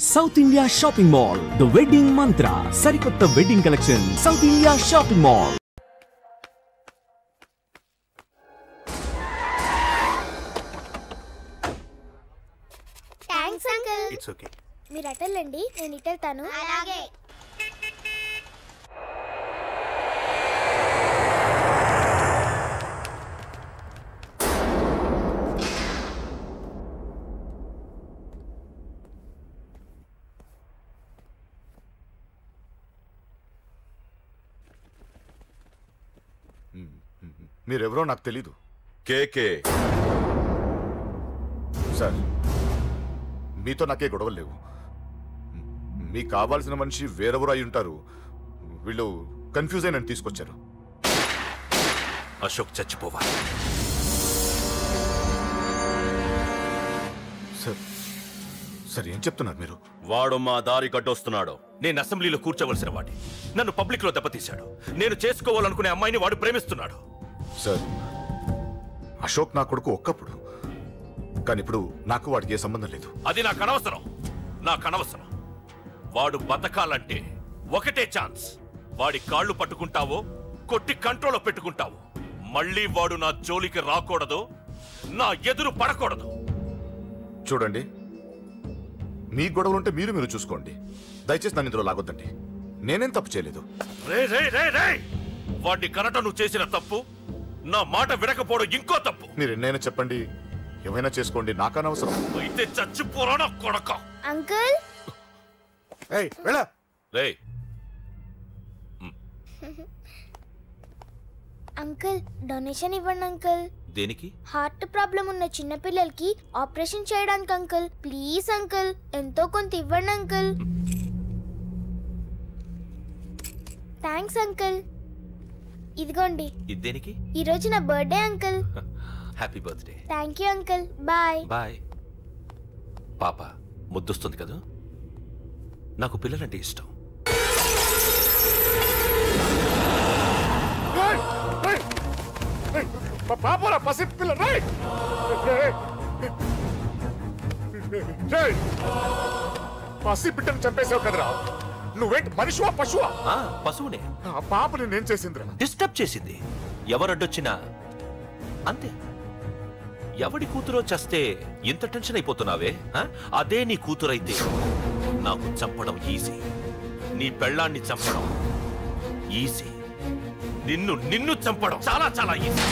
South India shopping mall the wedding మంత్ర సరికొత్త wedding collection south India shopping mall. Thanks uncle. It's okay. మీరు అటెళ్ళండి, నేను ఇటెళ్తాను. అలాగే. మీరెవరో నాకు తెలీదు. కేకే సార్, మీతో నాకే గొడవలు లేవు. మీకు కావాల్సిన మనిషి వేరెవరో అయి ఉంటారు. వీళ్ళు కన్ఫ్యూజ్ అయి నన్ను తీసుకొచ్చారు. అశోక్ చచ్చిపోవాలి. సార్ సార్ ఏం చెప్తున్నారు మీరు? వాడు మా దారి గడ్డొస్తున్నాడు. నేను అసెంబ్లీలో కూర్చోవలసిన వాడి నన్ను పబ్లిక్ లో దెబ్బతీశాడు. నేను చేసుకోవాలనుకునే అమ్మాయిని వాడు ప్రేమిస్తున్నాడు. సార్, అశోక్ నా కొడుకు ఒక్కప్పుడు, కానీ ఇప్పుడు నాకు వాడికి ఏ సంబంధం లేదు. అది నాకు అనవసరం. వాడు బతకాలంటే ఒకటే ఛాన్స్. వాడి కాళ్ళు పట్టుకుంటావో కొట్టి కంట్రోల్లో పెట్టుకుంటావు. మళ్ళీ వాడు నా జోలికి రాకూడదు, నా ఎదురు పడకూడదు. చూడండి, మీ గొడవలుంటే మీరు చూసుకోండి. దయచేసి నన్ను ఇందులో లాగొద్దండి. నేనేం తప్పు చేయలేదు. వాడిని కనట నువ్వు చేసిన తప్పు, నా మాట వినకపోవడం ఇంకో తప్పు. మీరు ఎన్నైనా చెప్పండి, ఏమైనా చేసుకోండి, నాకనవసరం. అయితే చచ్చిపోరా కొడక. అంకుల్ అంకుల్, డొనేషన్ ఇవ్వండి అంకుల్. దేనికి? హార్ట్ ప్రాబ్లం ఉన్న చిన్న పిల్లలకి ఆపరేషన్ చేయడానికి అంకుల్. ప్లీజ్ అంకుల్, ఎంతో కొంత ఇవ్వండి అంకుల్. Thanks uncle. ఇదిగోండి. దేనికి? ఈ రోజు నా birthday uncle. Happy birthday. Thank you uncle. Bye bye. పాప ముద్దొస్తుంది కదా, నాకు పిల్లలంటే ఇష్టం. పసి బిడ్డను చంపేసావు కదరా. నువ్వేంటి, మనిషివా పశువా? పశువునే. ఆ పాపని నేను చేసిందిరా. డిస్టర్బ్ చేసింది. ఎవరడ్డొచ్చినా అంతే. ఎవడి కూతురో చస్తే ఇంత టెన్షన్ అయిపోతున్నావే? అదే నీ కూతురైతే నాకు చంపడం ఈజీ. నీ పెళ్ళాన్ని చంపడం ఈజీ. నిన్ను చంపడం చాలా చాలా ఈజీ.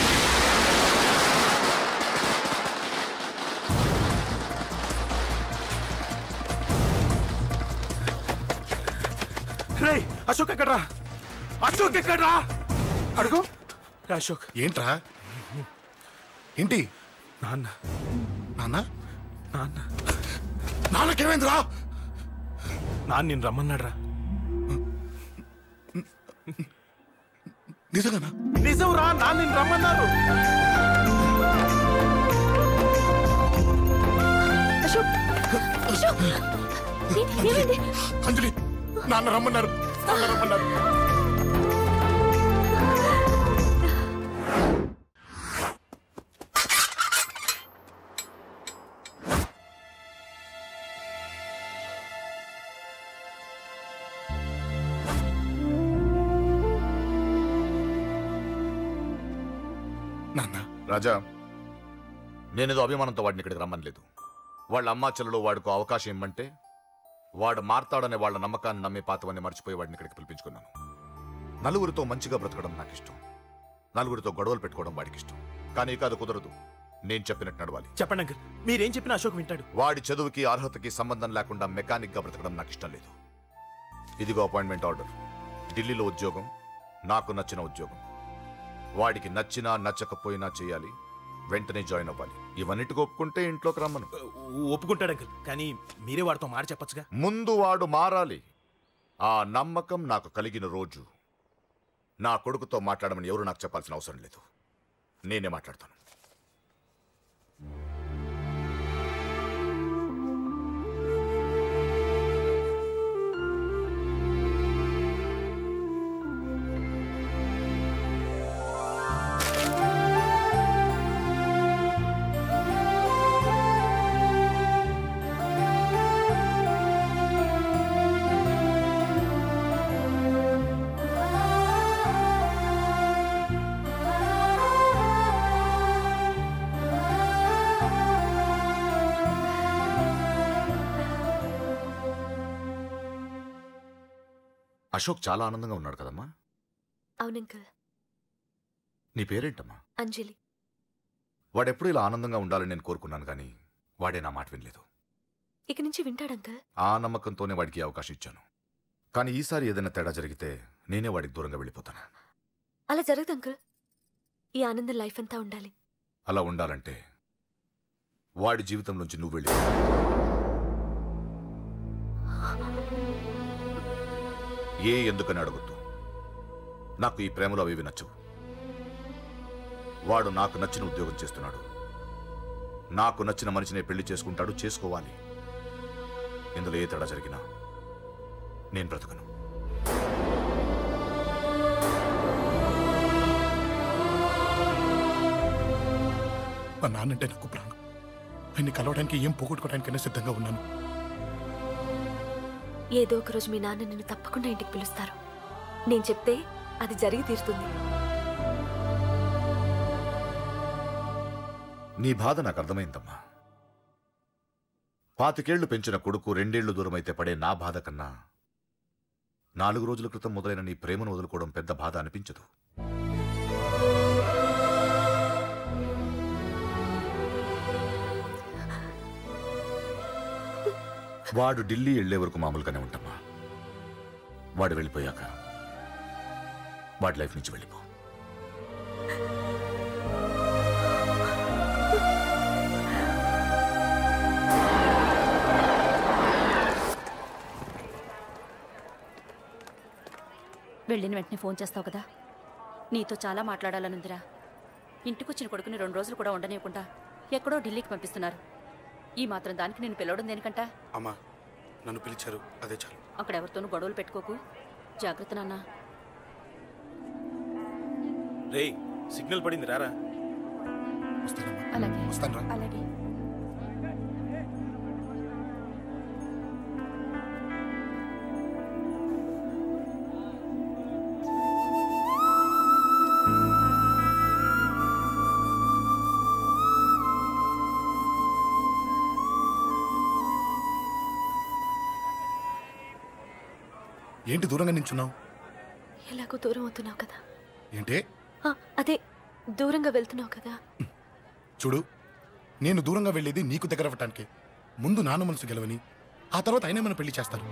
అశోక్ ఎక్కడ్రా? అశోక్ ఎక్కడ్రా? అడుగు. అశోక్ ఏంట్రా? ఏంటి? నాన్న నాన్న నాన్న నాన్నకేమైందిరా? నాన్న నిన్ను రమ్మన్నాడ్రా. నిజంగానా? నిజం రా, నాన్న నిన్ను రమ్మన్నారు. అంజలి, నాన్న రమ్మన్నారు. రాజా, నేనేదో అభిమానంతో వాడిని ఇక్కడికి రమ్మనలేదు. వాళ్ళ అమ్మా చెల్లెలు వాడికి అవకాశం ఇమ్మంటే వాడు మారతాడనే వాళ్ళ నమ్మకాన్ని నమ్మి పాతవన్నీ మర్చిపోయి వాడిని ఇక్కడికి పిలిపించుకున్నాను. నలుగురితో మంచిగా బ్రతకడం నాకు ఇష్టం, నలుగురితో గొడవలు పెట్టుకోవడం వాడికి ఇష్టం. కానీ ఇక అది కుదరదు. నేను చెప్పినట్టు నడవాలి. చెప్పండి అంకుల్, మీరేం చెప్పినా అశోక్ వింటాడు. వాడి చదువుకి అర్హతకి సంబంధం లేకుండా మెకానిక్ గా బ్రతకడం నాకు ఇష్టం లేదు. ఇదిగో అపాయింట్మెంట్ ఆర్డర్. ఢిల్లీలో ఉద్యోగం, నాకు నచ్చిన ఉద్యోగం. వాడికి నచ్చినా నచ్చకపోయినా చేయాలి, వెంటనే జాయిన్ అవ్వాలి. ఇవన్నిటికి ఒప్పుకుంటే ఇంట్లోకి రమ్మను. ఒప్పుకుంటాడు అంకుల్, కానీ మీరే వాడితో మాట చెప్పచ్చుగా. ముందు వాడు మారాలి. ఆ నమ్మకం నాకు కలిగిన రోజు నా కొడుకుతో మాట్లాడమని ఎవరు నాకు చెప్పాల్సిన అవసరం లేదు. నేనే మాట్లాడతాను. అశోక్ చాలా ఆనందంగా ఉన్నాడు కదమ్మా? అవునంకల్. నీ పేరేంటమ్మా? అంజలి. వాడెప్పుడు ఇలా ఆనందంగా ఉండాలని నేను కోరుకున్నాను, కానీ వాడే నా మాట వినలేదు. ఇక నుంచి వింటాడంకల్. ఆ నమ్మకంతోనే వాడికి అవకాశం ఇచ్చాను. కానీ ఈసారి ఏదైనా తేడా జరిగితే నేనే వాడికి దూరంగా వెళ్ళిపోతాను. అలా జరగదు అంకల్. ఈ ఆనందం లైఫ్ అంతా ఉండాలి. అలా ఉండాలంటే వాడి జీవితం నుంచి నువ్వు వెళ్ళి ఎందుకని అడగొద్దు. నాకు ఈ ప్రేమలో అవి నచ్చవు. వాడు నాకు నచ్చిన ఉద్యోగం చేస్తున్నాడు. నాకు నచ్చిన మనిషినే పెళ్లి చేసుకుంటాడు, చేసుకోవాలి. ఇందులో ఏ తేడా జరిగినా నేను బ్రతకను. మా నాన్నంటే నాకు ప్రాణం. ఆయన్ని కలవడానికి ఏం పోగొట్టుకోవడానికైనా సిద్ధంగా ఉన్నాను. ఏదో ఒక రోజు మీ నాన్న నిన్ను తప్పకుండా ఇంటికి పిలుస్తారు. నేను చెప్తే అది జరిగి తీరుతుంది. నీ బాధ నాకు అర్థమైందమ్మా. 25 ఏళ్లు పెంచిన కొడుకు 2 ఏళ్లు దూరమైతే పడే నా బాధ కన్నా 4 రోజుల క్రితం మొదలైన నీ ప్రేమను వదులుకోవడం పెద్ద బాధ అనిపించదు. వాడు ఢిల్లీ వెళ్లే వరకు మామూలుగానే ఉంటామా. వాడు వెళ్ళిపోయాక వాడి లైఫ్ నుంచి వెళ్ళిపో. వెళ్ళిన వెంటనే ఫోన్ చేస్తావు కదా. నీతో చాలా మాట్లాడాలనుందిరా. ఇంటికొచ్చిన కొడుకుని 2 రోజులు కూడా ఉండనివ్వకుండా ఎక్కడో ఢిల్లీకి పంపిస్తున్నారు. ఈ మాత్రం దానికి నేను పిలవడం దేనికంట? అమ్మా, నన్ను పిలిచారు, అదే చాలు. అక్కడ ఎవరితోనూ గొడవలు పెట్టుకోకు. జాగ్రత్త నాన్న. రే, సిగ్నల్ పడింది, రారా. వస్తానమ్మా. అలాగే వస్తాను. అలాగే. ఏంటి దూరంగా నించున్నావు? ఎలాగో దూరం అవుతున్నావు కదా. ఏంటి? అదే దూరంగా వెళ్తున్నావు కదా. చూడు, నేను దూరంగా వెళ్ళేది నీకు దగ్గర అవ్వటానికి. ముందు నాన్న మనసు గెలవని, ఆ తర్వాత ఆయనే మన పెళ్లి చేస్తారు.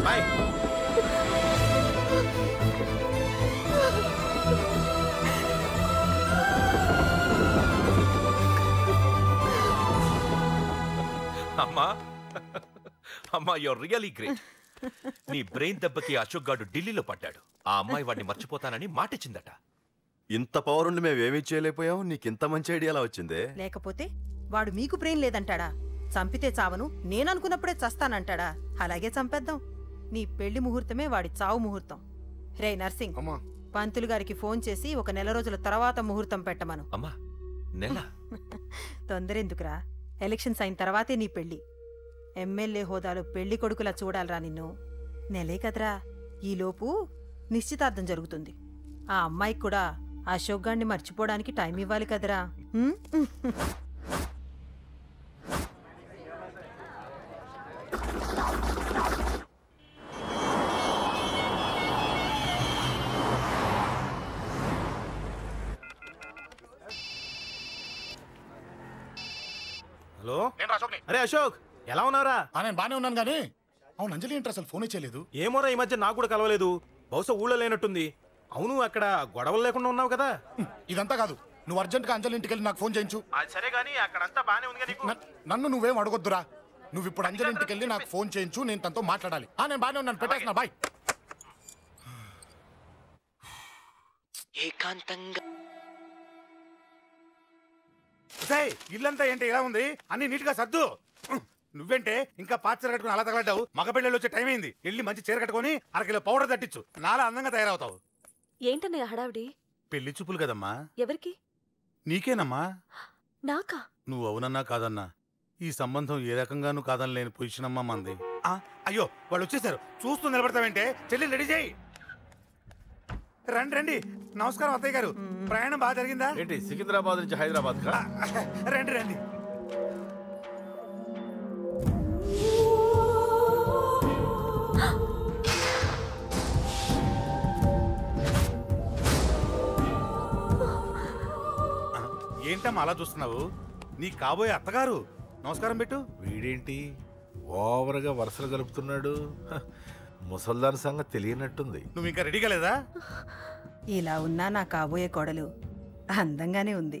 బాయ్. అమ్మా అమ్మా, యూర్ రియలీ గ్రేట్. నీ బ్రెయిన్ దెబ్బకి అశోక్ గాడు ఢిల్లీలో పడ్డాడు. ఆ అమ్మాయి వాడిని మర్చిపోతానని మాటిచ్చిందట. ఇంత పవరుండి మేమేమీ చేయలేకపోయాం. నీకింత మంచి ఐడియాలా వచ్చిందే. లేకపోతే వాడు మీకు బ్రెయిన్ లేదంటాడా? చంపితే చావను, నేననుకున్నప్పుడే చస్తానంటాడా? అలాగే చంపేద్దాం. నీ పెళ్లి ముహూర్తమే వాడి చావు ముహూర్తం. రే నర్సింగ్, పంతులు గారికి ఫోన్ చేసి 1 నెల రోజుల తర్వాత ముహూర్తం పెట్టమను. అమ్మా, నెల? తొందరెందుకురా? ఎలక్షన్స్ అయిన తర్వాతే నీ పెళ్లి. ఎమ్మెల్యే హోదాలో పెళ్లి కొడుకులా చూడాలరా నిన్ను. నెలే కదరా. ఈలోపు నిశ్చితార్థం జరుగుతుంది. ఆ అమ్మాయికి కూడా అశోక్ గాన్ని మర్చిపోవడానికి టైం ఇవ్వాలి కదరా. హలో, అరే అశోక్, ఎలా ఉన్నారా? నేను బానే ఉన్నాను గానీ, అవును అంజలి ఏంటి అసలు ఫోన్ చేయలేదు? ఏమోరా, ఈ మధ్య నాకు కూడా కలవలేదు. బహుశా ఊళ్ళో లేనట్టుంది. అవును, అక్కడ గొడవలు లేకుండా ఉన్నావు కదా. ఇదంతా కాదు, నువ్వు అర్జెంట్గా అంజలి ఇంటికి వెళ్ళి నాకు ఫోన్ చేయించు. సరే గానీ అక్కడంతా బానే ఉంది కదా. నన్ను నువ్వేం అడగొద్దురా. నువ్వు ఇప్పుడు అంజలి ఇంటికి వెళ్ళి నాకు ఫోన్ చేయించు, నేను తనతో మాట్లాడాలి. నేను బానే ఉన్నాను, పెట్టేస్తున్నా, బాయ్. ఏకాంతంగా ఇల్లంతా ఏంటి ఇలా ఉంది? అన్ని నీట్ గా సర్దు. నువ్వేంటే ఇంకా పాత చీర కట్టుకుని అలా తగలడ్డావు? మగ పిల్లలు వచ్చే టైం అయింది. వెళ్ళి మంచి చీర కట్టుకుని 1 కిలో పౌడర్ తట్టించు. నాలా అందంగా తయారవుతావు. ఏంటన్నయ్య హడావిడి? పెళ్లి చూపులు కదమ్మా. ఎవరికి? నీకేనమ్మా. నాకా? నువ్వు అవునన్నా కాదన్నా ఈ సంబంధం ఏ రకంగానూ కాదని లేని పొజిషన్ అమ్మా మంది. అయ్యో వాళ్ళు వచ్చేసారు, చూస్తూ నిలబడతావేంటే? చెల్లి రెడీ చేయి. రండి రండి. నమస్కారం అత్తయ్య గారు, ప్రయాణం బాగా జరిగిందా? ఏంటి సికింద్రాబాద్ నుంచి హైదరాబాద్ కా? రండి రండి. ఏంటమ్మా అలా చూస్తున్నావు? నీ కాబోయే అత్తగారు. నమస్కారం పెట్టు. వీడేంటి ఓవర్గా వరుసలు కలుపుతున్నాడు? ముసల్దాన్ సంగతి తెలియనట్టుంది. నువ్వు ఇంకా రెడీ కాలేదా? ఇలా ఉన్నా నా కాబోయే కోడలు అందంగానే ఉంది.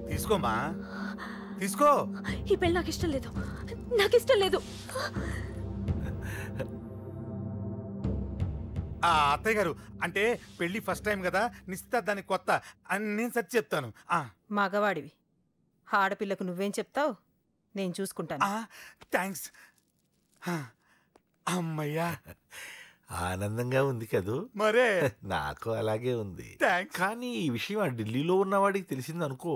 తీసుకోమ్మా తీసుకో. ఈ పెళ్ళి నాకు ఇష్టం లేదు, నాకు ఇష్టం లేదు. అత్తయ్య గారు అంటే పెళ్లి ఫస్ట్ టైం కదా, నిశ్చితార్థానికి కొత్త అని నేను సరి చెప్తాను. మగవాడివి, ఆడపిల్లకు నువ్వేం చెప్తావు? నేను చూసుకుంటాను. థ్యాంక్స్. అమ్మయ్యా ఆనందంగా ఉంది కదూ? మరే నాకు అలాగే ఉంది. కానీ ఈ విషయం ఆ ఢిల్లీలో ఉన్నవాడికి తెలిసింది అనుకో.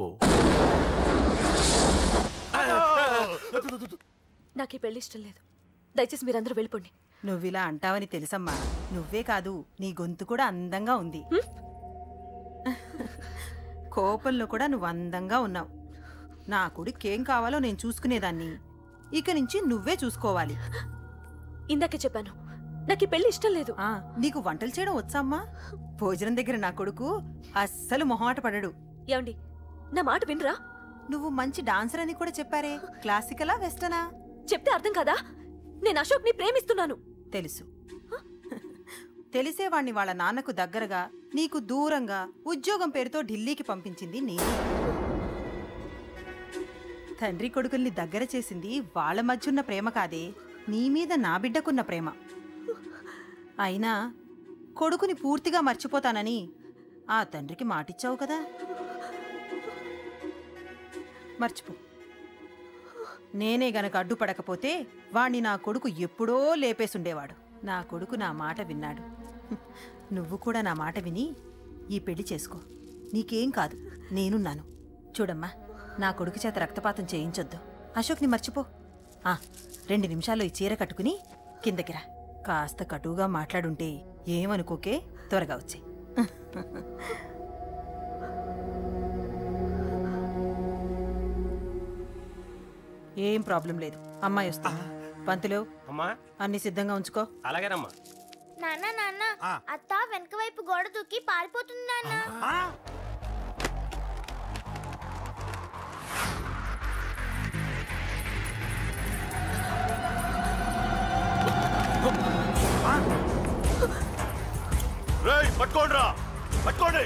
నాకు ఈ పెళ్లి ఇష్టం లేదు, దయచేసి మీరందరూ వెళ్ళిపోండి. నువ్విలా అంటావని తెలుసమ్మా. నువ్వే కాదు, నీ గొంతు కూడా అందంగా ఉంది. కోపంలో కూడా నువ్వు అందంగా ఉన్నావు. నా కొడుకేం కావాలో నేను చూసుకునేదాన్ని, ఇక నుంచి నువ్వే చూసుకోవాలి. ఇందాకే చెప్పాను, నాకు ఈ పెళ్లి ఇష్టం లేదు. నీకు వంటలు చేయడం వచ్చామ్మా? భోజనం దగ్గర నా కొడుకు అస్సలు మొహమాట పడడు. ఏమండి, నా మాట వినరా? నువ్వు మంచి డాన్సర్ అని కూడా చెప్పారే. క్లాసికలా వెస్టర్నా? చెప్తే అర్థం కాదా? నేను అశోక్ ని ప్రేమిస్తున్నాను. తెలుసు. తెలిసేవాణ్ణి వాళ్ళ నాన్నకు దగ్గరగా, నీకు దూరంగా ఉద్యోగం పేరుతో ఢిల్లీకి పంపించింది నేను. తండ్రి కొడుకుల్ని దగ్గర చేసింది వాళ్ళ మధ్యున్న ప్రేమ కాదే, నీ మీద నా బిడ్డకున్న ప్రేమ. అయినా కొడుకుని పూర్తిగా మర్చిపోతానని ఆ తండ్రికి మాటిచ్చావు కదా, మర్చిపో. నేనే గనక అడ్డుపడకపోతే వాణ్ణి నా కొడుకు ఎప్పుడో లేపేసుండేవాడు. నా కొడుకు నా మాట విన్నాడు. నువ్వు కూడా నా మాట విని ఈ పెళ్లి చేసుకో. నీకేం కాదు, నేనున్నాను. చూడమ్మా, నా కొడుకు చేత రక్తపాతం చేయించొద్దు. అశోక్ని మర్చిపో. 2 నిమిషాల్లో ఈ చీర కట్టుకుని కిందకిరా. కాస్త కటువుగా మాట్లాడుంటే ఏమనుకోకే, త్వరగా వచ్చే. ఏం ప్రాబ్లం లేదు, అమ్మాయి వస్తా. పంతులు, అన్ని సిద్ధంగా ఉంచుకో. అలాగేనమ్మా. నాన్న నాన్న, అత్త వెనక వైపు గోడ దూకి పారిపోతుంది నాన్న. రేయ్ పట్టుకోండిరా, పట్టుకోండి.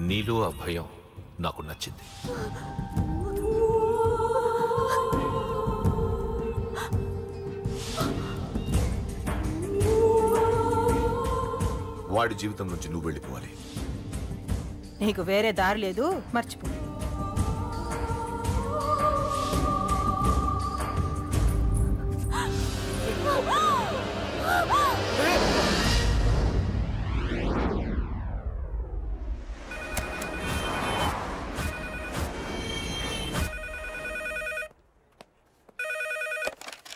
నీలో ఆ భయం నాకు నచ్చింది. వాడి జీవితం నుంచి నువ్వు వెళ్ళిపోవాలి. నీకు వేరే దారి లేదు, మర్చిపో.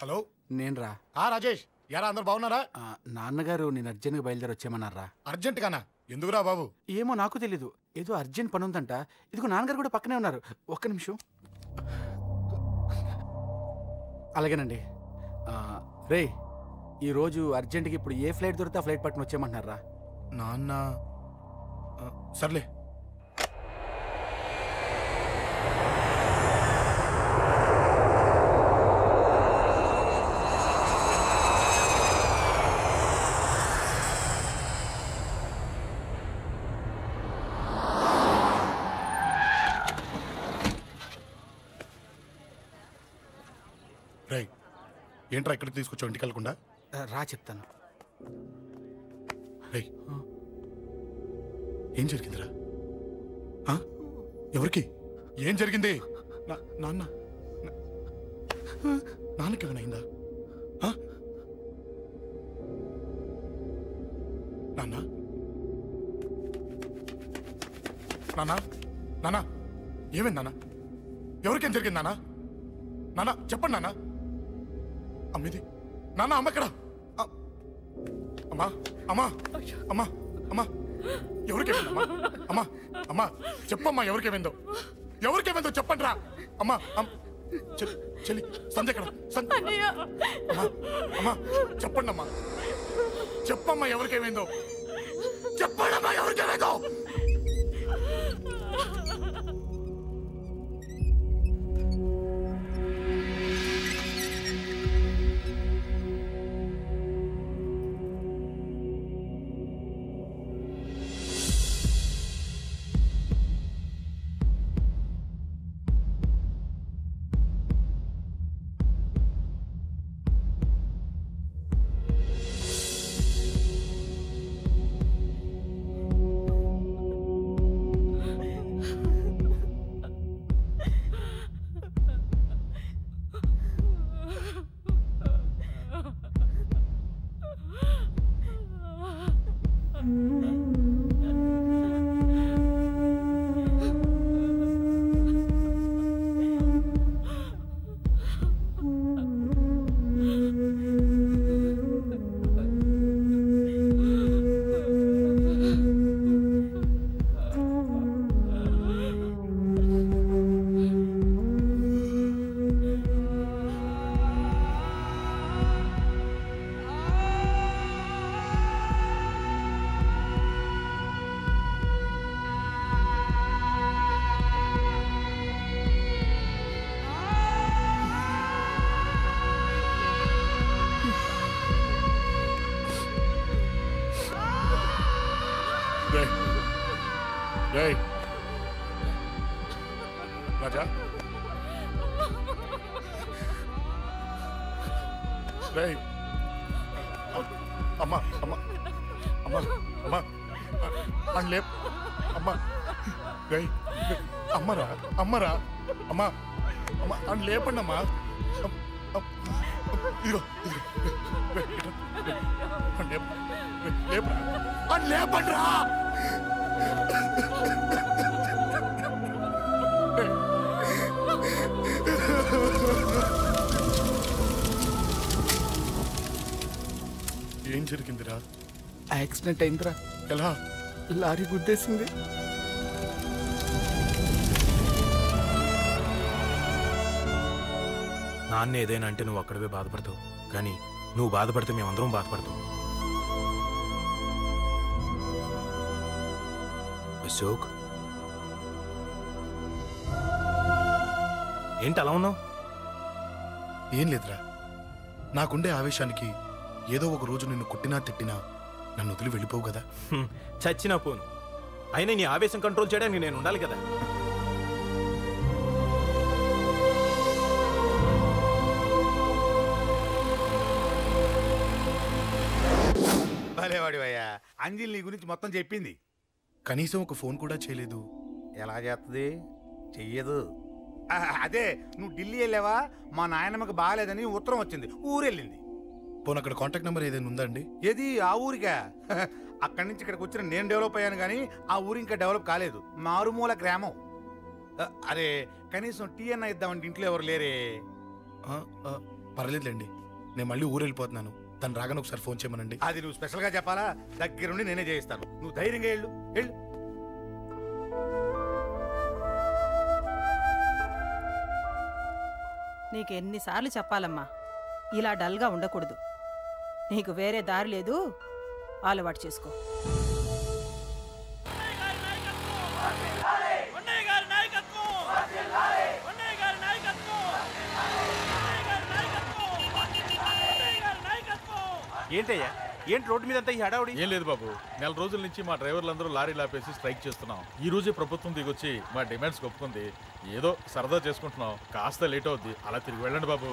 హలో, నేను రా. రాజేష్, యారా అందరు బాగున్నారా? నాన్నగారు నేను అర్జెంట్గా బయలుదేరి వచ్చేయమన్నారా. అర్జెంట్ గానా? ఎందుకురా బాబు? ఏమో నాకు తెలీదు, ఏదో అర్జెంట్ పని ఉందంట. ఇదిగో నాన్నగారు కూడా పక్కనే ఉన్నారు. ఒక్క నిమిషం. అలాగేనండి. రే, ఈరోజు అర్జెంట్కి ఇప్పుడు ఏ ఫ్లైట్ దొరికితే ఆ ఫ్లైట్ పట్టుకుని వచ్చేయమంటున్నారా. నాన్న సర్లే. ఏంట్రా ఇక్కడికి తీసుకొచ్చావు ఇంటికి వెళ్ళకుండా? రా చెప్తాను. రేయ్, ఏం జరిగిందిరా? ఎవరికి ఏం జరిగింది? నాన్నకి ఏమైనా అయిందా? నాన్న నాన్న నాన్న ఏమైంది నాన్న? ఎవరికేం జరిగింది నాన్న? నాన్న చెప్పండి నాన్న. అమ్మిది నాన్న, అమ్మ ఎక్కడ? అమ్మా అమ్మా అమ్మా అమ్మా ఎవరికేమైందమ్మా? అమ్మా అమ్మా చెప్పమ్మా, ఎవరికేమైందో చెప్పండి రా. అమ్మా చెల్లి సంధ్య ఎక్కడ? అమ్మా చెప్పండి అమ్మా, చెప్పమ్మా ఎవరికేమైందో చెప్పండమ్మా, ఎవరికేమైందో. రాజా అమ్మా అమ్మా అమ్మా అమ్మా అని లేప్ అమ్మా అమ్మరా అమ్మరా అమ్మా అమ్మా అని లేపండి అమ్మా. ఇదిగో అని లేపండి రా. ఏం జరిగిందిరా? యాక్సిడెంట్ అయిందిరా. ఎలా? లారీ గుద్దేసింది. నాన్న ఏదైనా అంటే నువ్వు అక్కడవే బాధపడతావు, కానీ నువ్వు బాధపడితే మేమందరం బాధపడతాం. అశోక్, ఏంటి అలా ఉన్నావు? ఏం లేదురా, నాకుండే ఆవేశానికి ఏదో ఒక రోజు నిన్ను కొట్టినా తిట్టినా నన్ను వదిలి వెళ్ళిపోవు కదా. చచ్చినా పోను, అయినా నీ ఆవేశం కంట్రోల్ చేయడానికి నేను ఉండాలి కదా. భలేవాడివయ్యా, అంజలి నీ గురించి మొత్తం చెప్పింది. కనీసం ఒక ఫోన్ కూడా చేయలేదు. ఎలా చేస్తుంది? చెయ్యదు. అదే నువ్వు ఢిల్లీ వెళ్ళావా, మా నాయనమ్మకి బాగాలేదని ఉత్తరం వచ్చింది, ఊరెళ్ళింది. పోనీ అక్కడ కాంటాక్ట్ నెంబర్ ఏదైనా ఉందా అండి? ఏది? ఆ ఊరికా? అక్కడి నుంచి ఇక్కడికి వచ్చిన నేను డెవలప్ అయ్యాను కానీ ఆ ఊరు ఇంకా డెవలప్ కాలేదు, మారుమూల గ్రామం. అరే కనీసం టీ అన్న ఇద్దామంటే ఇంట్లో ఎవరు లేరే. పర్లేదులేండి, నేను మళ్ళీ ఊరు వెళ్ళిపోతున్నాను. తను రాగానే ఒకసారి ఫోన్ చేయమనండి. అది నువ్వు స్పెషల్గా చెప్పాలా? దగ్గరుండి నేనే చేయిస్తాను, నువ్వు ధైర్యంగా వెళ్ళు. వెళ్ళు. నీకు ఎన్నిసార్లు చెప్పాలమ్మా, ఇలా డల్గా ఉండకూడదు. నీకు వేరే దారి లేదు, అలవాటు చేసుకో. ఏంటయ్యా, ఏంటి రోడ్డు మీద అంతా ఈ హడావుడి? ఏం లేదు బాబు, నెల రోజుల నుంచి మా డ్రైవర్లందరూ లారీలు ఆపేసి స్ట్రైక్ చేస్తున్నాం. ఈ రోజే ప్రభుత్వం దిగొచ్చి మా డిమాండ్స్ ఒప్పుకుంది. ఏదో సరదా చేసుకుంటున్నాం, కాస్త లేట్ అవుద్ది, అలా తిరిగి వెళ్ళండి బాబు.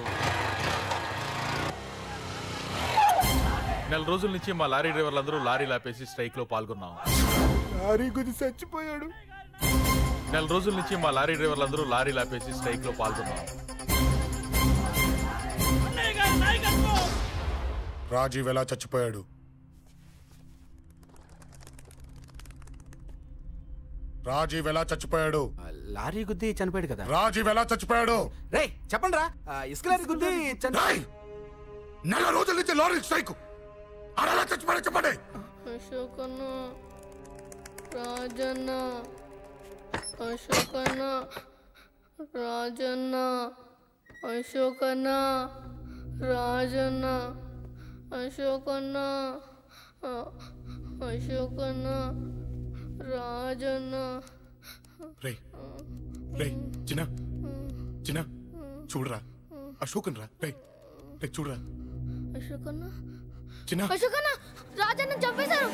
నెల రోజుల నుంచి మా లారీ డ్రైవర్లందరూ లారీ లాపేసి స్ట్రైక్ లో పాల్గొన్నాం. లారీ గుద్ది చచ్చిపోయాడు. నెల రోజుల నుంచి మా లారీ డ్రైవర్లందరూ లారీ లాపేసి స్ట్రైక్ లో పాల్గొన్నాం. రాజీవ్ ఎలా చచ్చిపోయాడు? రాజీవ్ ఎలా చచ్చిపోయాడు? లారీ గుద్ది చనిపోయాడు కదా. రాజీవ్ ఎలా చచ్చిపోయాడు? రే చెప్పండి రా. ఇసుక లారీ గుద్ది నెల రోజుల నుంచి లారీ స్ట్రైక్. అలా చచ్చిపోయాడు చెప్పండి. అశోకన్న, రాజన్న, అశోకన్న, రాజన్న, అశోకన్న, రాజన్న, అశోకన్న, అశోకన్న, రాజన్న. రే రే చిన్న చిన్న చూడరా, అశోకన్ రా. రే రే చూడరా. అశోకన్న, చిన్న అశోకన్న, రాజన్న చంపేశారు.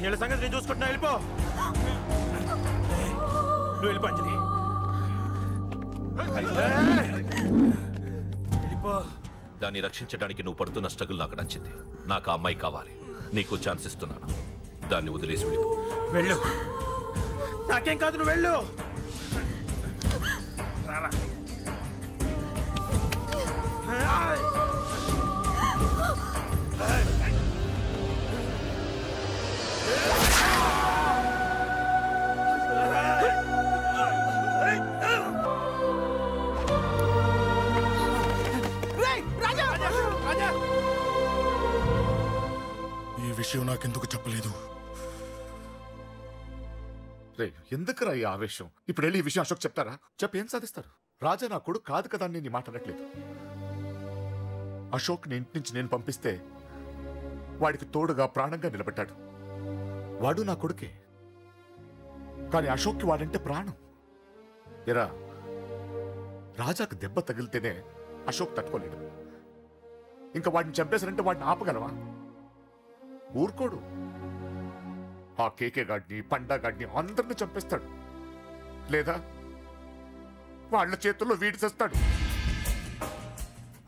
వీళ్ళ సంగతి నేను చూసుకుంటున్నా. వెళ్ళిపో, నువ్వు వెళ్ళిపో అంజలి. దాన్ని రక్షించడానికి నువ్వు పడుతున్న స్ట్రగుల్ నాకు నచ్చింది. నాకు ఆ అమ్మాయి కావాలి. నీకు ఛాన్స్ ఇస్తున్నాను. దాన్ని వదిలేసి వెళ్ళిపో. వెళ్ళు, నాకేం కాదు, నువ్వు వెళ్ళు. ఈ విషయం నాకెందుకు చెప్పలేదు? రే ఎందుకురా ఈ ఆవేశం? ఇప్పుడు వెళ్ళి ఈ విషయం అశోక్ చెప్తారా? చెప్పి ఏం సాధిస్తారు? రాజా నా కొడుకు కాదు కదా అని నేను మాట్లాడట్లేదు. అశోక్ ని ఇంటి నుంచి నేను పంపిస్తే వాడికి తోడుగా ప్రాణంగా నిలబెట్టాడు. వాడు నా కొడుకే, కానీ అశోక్కి వాడంటే ప్రాణం. ఎరా, రాజాకు దెబ్బ తగిలితేనే అశోక్ తట్టుకోలేడు. ఇంకా వాడిని చంపేశారంటే వాడిని ఆపగలవా? ఊరుకోడు. ఆ కేకే గాడిని, పండా గాడిని అందరిని చంపేస్తాడు. లేదా వాళ్ళ చేతుల్లో వీడి చేస్తాడు.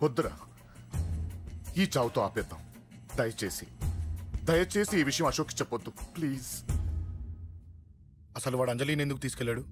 వద్దురా, ఈ చావుతో ఆపేద్దాం. దయచేసి దయచేసి ఈ విషయం అశోక్ చెప్పొద్దు ప్లీజ్. అసలు వాడు అంజలిని ఎందుకు తీసుకెళ్ళాడు?